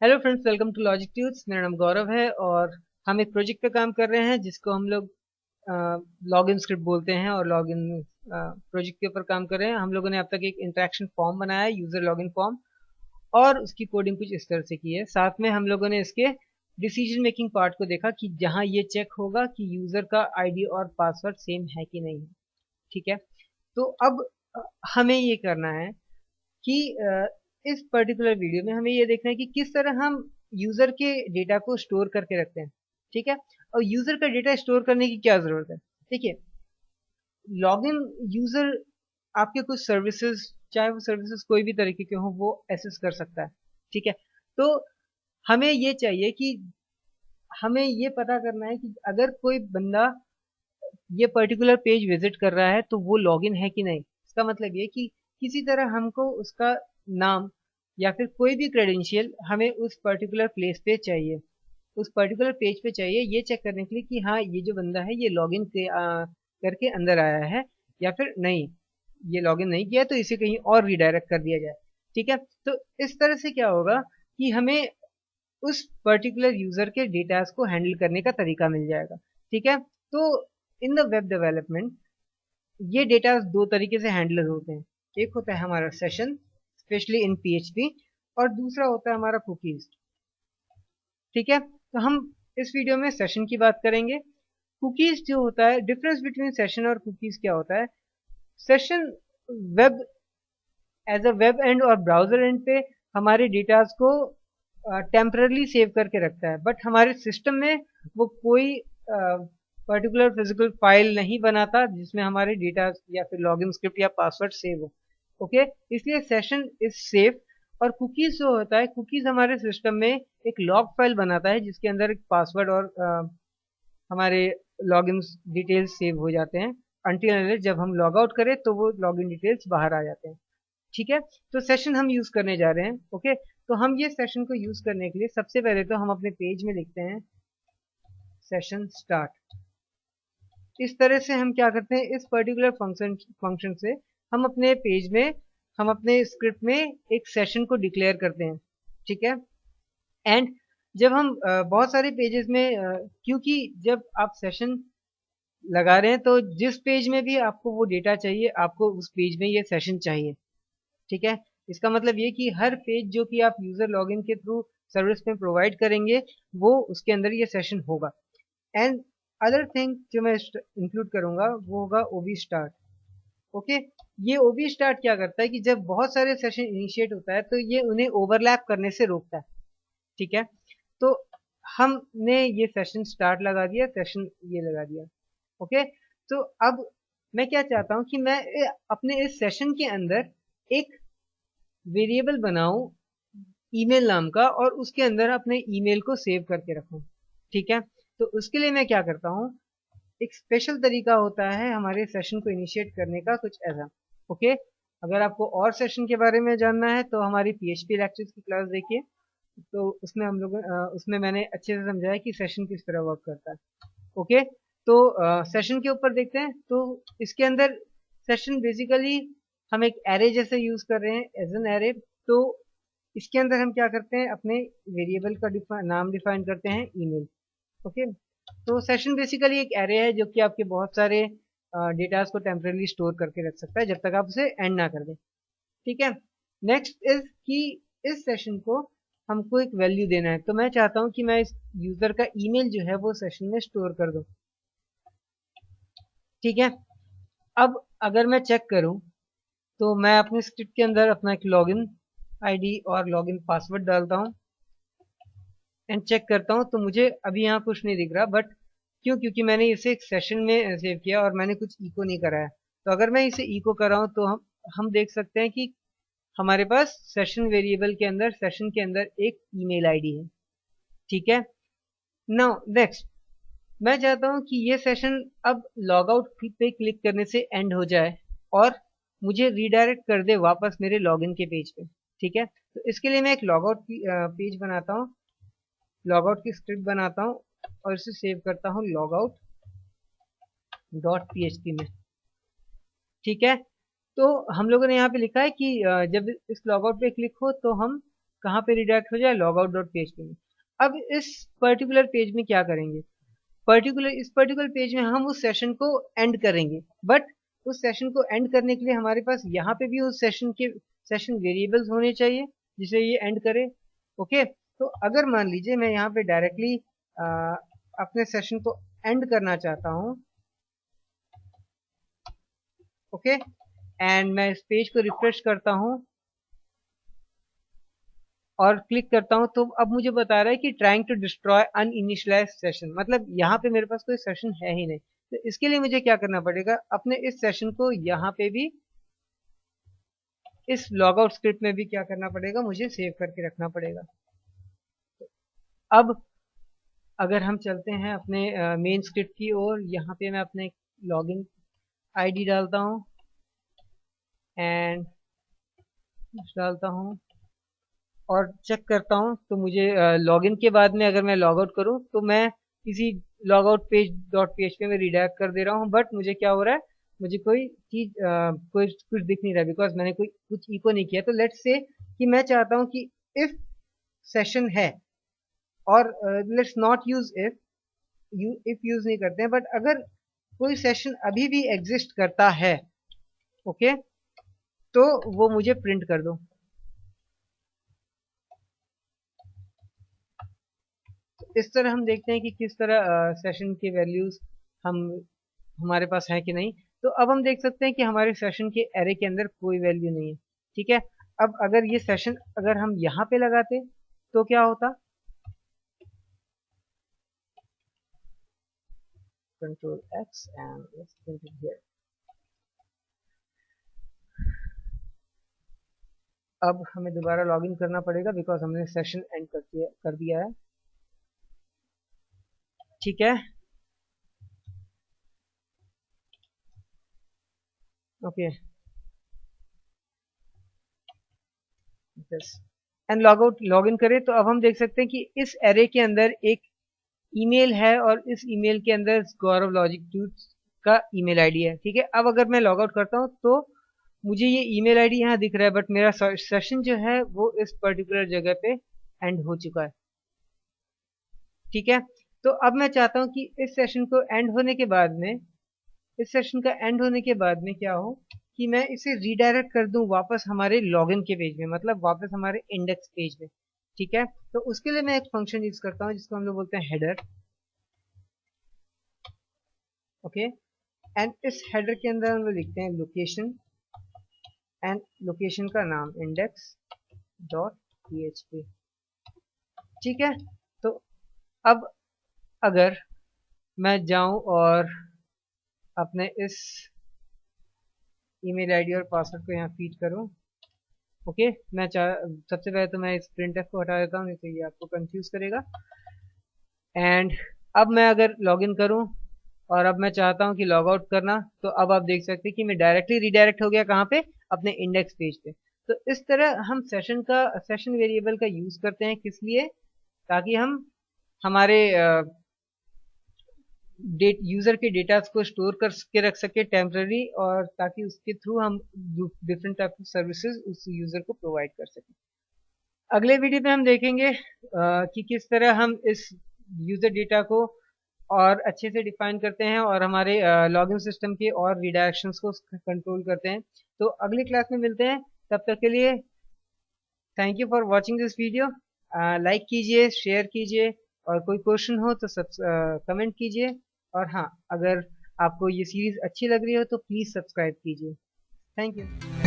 Hello friends, welcome to Logic Tubes. मेरा नाम गौरव है और हम एक प्रोजेक्ट पे काम कर रहे हैं जिसको हम लोग लॉगिन स्क्रिप्ट बोलते हैं और लॉगिन प्रोजेक्ट के ऊपर काम कर रहे हैं। हम लोगों ने अब तक एक इंटरेक्शन फॉर्म बनाया है, यूजर लॉगिन फॉर्म, और उसकी कोडिंग कुछ इस तरह से की है। साथ में हम लोगों ने इसके डिसीजन मेकिंग पार्ट को देखा कि जहां ये चेक होगा कि यूजर का आईडी और पासवर्ड सेम है कि नहीं है। ठीक है, तो अब अ, हमें ये करना है कि इस पर्टिकुलर वीडियो में हमें ये देखना है कि किस तरह हम यूजर के डेटा को स्टोर करके रखते हैं। ठीक है, और यूजर का डेटा स्टोर करने की क्या जरूरत है। देखिए, लॉगिन यूजर आपके कुछ सर्विसेज, चाहे वो सर्विसेज कोई भी तरीके के हो, वो एक्सेस कर सकता है। ठीक है, तो हमें ये चाहिए कि हमें ये पता करना है कि अगर कोई बंदा ये पर्टिकुलर पेज विजिट कर रहा है तो वो लॉगिन है कि नहीं। इसका मतलब ये कि किसी तरह हमको उसका नाम या फिर कोई भी क्रेडेंशियल हमें उस पर्टिकुलर प्लेस पे चाहिए, उस पर्टिकुलर पेज पे चाहिए, ये चेक करने के लिए कि हाँ, ये जो बंदा है ये लॉगिन करके अंदर आया है या फिर नहीं। ये लॉगिन नहीं किया तो इसे कहीं और रिडायरेक्ट कर दिया जाए। ठीक है, तो इस तरह से क्या होगा कि हमें उस पर्टिकुलर यूजर के डेटास को हैंडल करने का तरीका मिल जाएगा। ठीक है, तो इन द वेब डेवलपमेंट ये डेटा दो तरीके से हैंडल होते हैं। एक होता है हमारा सेशन, स्पेशली इन पीएचपी, और दूसरा होता है हमारा कुकीज। ठीक है, तो हम इस वीडियो में सेशन की बात करेंगे। कुकीज जो होता है, डिफरेंस बिटवीन सेशन और कुकीज क्या होता है। Session web as a web end और ब्राउजर एंड पे हमारे डेटास को टेम्परली सेव करके रखता है, बट हमारे सिस्टम में वो कोई पर्टिकुलर फिजिकल फाइल नहीं बनाता जिसमें हमारे डेटा या फिर लॉगिन स्क्रिप्ट या पासवर्ड सेव हो। ओके, इसलिए सेशन इज सेफ। और कुकीज जो होता है, कुकीज हमारे सिस्टम में एक लॉग फाइल बनाता है जिसके अंदर एक पासवर्ड और हमारे लॉगिन डिटेल्स सेव हो जाते हैं। अनटिल जब हम लॉग आउट करें तो वो लॉगिन डिटेल्स बाहर आ जाते हैं। ठीक है, तो सेशन हम यूज करने जा रहे हैं। ओके, तो हम ये सेशन को यूज करने के लिए सबसे पहले तो हम अपने पेज में लिखते हैं सेशन स्टार्ट। इस तरह से हम क्या करते हैं, इस पर्टिकुलर फंक्शन से हम अपने पेज में, हम अपने स्क्रिप्ट में एक सेशन को डिक्लेयर करते हैं। ठीक है, एंड जब हम बहुत सारे पेजेस में क्योंकि जब आप सेशन लगा रहे हैं तो जिस पेज में भी आपको वो डेटा चाहिए, आपको उस पेज में ये सेशन चाहिए। ठीक है, इसका मतलब ये कि हर पेज जो कि आप यूजर लॉगिन के थ्रू सर्विस में प्रोवाइड करेंगे, वो उसके अंदर ये सेशन होगा। एंड अदर थिंग जो मैं इंक्लूड करूंगा वो होगा ओबी स्टार्ट। ओके, ये ओबी स्टार्ट क्या करता है कि जब बहुत सारे सेशन इनिशिएट होता है तो ये उन्हें ओवरलैप करने से रोकता है। ठीक है, तो हमने ये सेशन स्टार्ट लगा दिया, सेशन ये लगा दिया। ओके, तो अब मैं क्या चाहता हूं कि मैं अपने इस सेशन के अंदर एक वेरिएबल बनाऊं ईमेल नाम का, और उसके अंदर अपने ईमेल को सेव करके रखूं। ठीक है, तो उसके लिए मैं क्या करता हूं, एक स्पेशल तरीका होता है हमारे सेशन को इनिशिएट करने का, कुछ ऐसा। ओके, अगर आपको और सेशन के बारे में जानना है तो हमारी पीएचपी लेक्चर्स की क्लास देखिए, तो उसमें हम लोग उसमें मैंने अच्छे से समझाया कि सेशन किस तरह वर्क करता है। ओके, तो सेशन के ऊपर देखते हैं। तो इसके अंदर सेशन बेसिकली हम एक एरे जैसे यूज कर रहे हैं, एज एन एरे। तो इसके अंदर हम क्या करते हैं, अपने वेरिएबल का नाम डिफाइन करते हैं ईमेल। ओके, तो सेशन बेसिकली एक एरे है जो कि आपके बहुत सारे डेटास को टेम्परेली स्टोर करके रख सकता है जब तक आप उसे एंड ना कर दें। ठीक है, नेक्स्ट इज कि इस सेशन को हमको एक वैल्यू देना है। तो मैं चाहता हूं कि मैं इस यूजर का ईमेल जो है वो सेशन में स्टोर कर दूं। ठीक है, अब अगर मैं चेक करूं तो मैं अपने स्क्रिप्ट के अंदर अपना एक लॉगिन आईडी और लॉगिन पासवर्ड डालता हूं एंड चेक करता हूं, तो मुझे अभी यहाँ कुछ नहीं दिख रहा। बट क्यों, क्योंकि मैंने इसे एक सेशन में सेव किया और मैंने कुछ इको नहीं करा है। तो अगर मैं इसे इको कर रहा हूं तो हम देख सकते हैं कि हमारे पास सेशन वेरिएबल के अंदर, सेशन के अंदर एक ईमेल आईडी है। ठीक है, नाउ नेक्स्ट मैं चाहता हूं कि ये सेशन अब लॉग आउट पे क्लिक करने से एंड हो जाए और मुझे रीडायरेक्ट कर दे वापस मेरे लॉगिन के पेज पे। ठीक है, तो इसके लिए मैं एक लॉग आउट पेज बनाता हूँ, लॉग आउट की स्क्रिप्ट बनाता हूँ और इसे सेव करता हूँ लॉग आउट डॉट पीएचपी में। ठीक है, तो हम लोगों ने यहाँ पे लिखा है कि जब इस लॉग आउट पे क्लिक हो तो हम कहाँ पे रिडायरेक्ट हो जाए, लॉगआउट डॉट पीएचपी में। अब इस पर्टिकुलर पेज में क्या करेंगे, इस पर्टिकुलर पेज में हम उस सेशन को एंड करेंगे, बट उस सेशन को एंड करने के लिए हमारे पास यहाँ पे भी उस सेशन वेरिएबल्स होने चाहिए जिसे ये एंड करे। ओके, तो अगर मान लीजिए मैं यहाँ पे डायरेक्टली अपने सेशन को एंड करना चाहता हूँ, ओके, एंड मैं इस पेज को रिफ्रेश करता हूँ और क्लिक करता हूँ, तो अब मुझे बता रहा है कि ट्राइंग टू डिस्ट्रॉय अनइनिशियलाइज्ड सेशन, मतलब यहाँ पे मेरे पास कोई सेशन है ही नहीं। तो इसके लिए मुझे क्या करना पड़ेगा, अपने इस सेशन को यहाँ पे भी इस लॉगआउट स्क्रिप्ट में भी क्या करना पड़ेगा, मुझे सेव करके रखना पड़ेगा। अब अगर हम चलते हैं अपने मेन स्क्रिप्ट की ओर, यहाँ पे मैं अपने लॉगिन आईडी डालता हूँ एंड डालता हूँ और चेक करता हूँ, तो मुझे लॉगिन के बाद में अगर मैं लॉग आउट करूँ तो मैं किसी log out page dot PHP में रिडायरेक्ट कर दे रहा हूँ, बट मुझे क्या हो रहा है, मुझे कोई चीज कोई कुछ दिख नहीं रहा, बिकॉज मैंने कोई कुछ इको नहीं किया। तो लेट्स से कि मैं चाहता हूँ कि इफ सेशन है, और let's not use if use नहीं करते हैं, बट अगर कोई सेशन अभी भी एग्जिस्ट करता है, ओके, तो वो मुझे प्रिंट कर दो। इस तरह हम देखते हैं कि किस तरह सेशन की वैल्यूज हमारे पास है कि नहीं। तो अब हम देख सकते हैं कि हमारे सेशन के एरे के अंदर कोई वैल्यू नहीं है, ठीक है। अब अगर ये सेशन अगर हम यहाँ पे लगाते तो क्या होता, control x and let's print it here. अब हमें दोबारा लॉगिन करना पड़ेगा बिकॉज हमने सेशन एंड कर दिया है, ठीक है। ओके, एंड लॉगिन करें तो अब हम देख सकते हैं कि इस एरे के अंदर एक ईमेल है और इस ईमेल के अंदर गौरव लॉजिक ट्यूट्स का ईमेल आईडी है, ठीक है। अब अगर मैं लॉग आउट करता हूं तो मुझे ये ईमेल आईडी यहाँ दिख रहा है, बट मेरा सेशन जो है वो इस पर्टिकुलर जगह पे एंड हो चुका है, ठीक है। तो अब मैं चाहता हूँ कि इस सेशन को एंड होने के बाद में, इस सेशन का एंड होने के बाद में क्या हो कि मैं इसे रीडायरेक्ट कर दूं वापस हमारे लॉगिन के पेज में, मतलब वापस हमारे इंडेक्स पेज में, ठीक है। तो उसके लिए मैं एक फंक्शन यूज करता हूँ जिसको हम लोग बोलते हैं हेडर, ओके। एंड इस हेडर के अंदर हम लोग लिखते हैं लोकेशन एंड लोकेशन का नाम इंडेक्स डॉट पीएचपी, ठीक है। तो अब अगर मैं जाऊं और अपने इस ईमेल आईडी और पासवर्ड को यहाँ फीड करूं, ओके, सबसे पहले तो मैं इस प्रिंटफ को हटा देता हूँ, नहीं तो ये आपको कंफ्यूज करेगा। एंड अब मैं अगर लॉगिन करूं और अब मैं चाहता हूं कि लॉग आउट करना, तो अब आप देख सकते हैं कि मैं डायरेक्टली रिडायरेक्ट हो गया कहाँ पे, अपने इंडेक्स पेज पे। तो इस तरह हम सेशन वेरिएबल का यूज करते हैं, किस लिए, ताकि हम हमारे यूजर के डेटा को स्टोर कर के रख सके टेम्पररी, और ताकि उसके थ्रू हम डिफरेंट टाइप ऑफ सर्विसेज उस यूजर को प्रोवाइड कर सकें। अगले वीडियो में हम देखेंगे कि किस तरह हम इस यूजर डेटा को और अच्छे से डिफाइन करते हैं और हमारे लॉगिन सिस्टम के और रिडायरेक्शंस को कंट्रोल करते हैं। तो अगली क्लास में मिलते हैं, तब तक के लिए thank you for watching this video. Like कीजिए, शेयर कीजिए, और कोई क्वेश्चन हो तो कमेंट कीजिए। और हाँ, अगर आपको ये सीरीज अच्छी लग रही हो तो प्लीज़ सब्सक्राइब कीजिए। Thank you.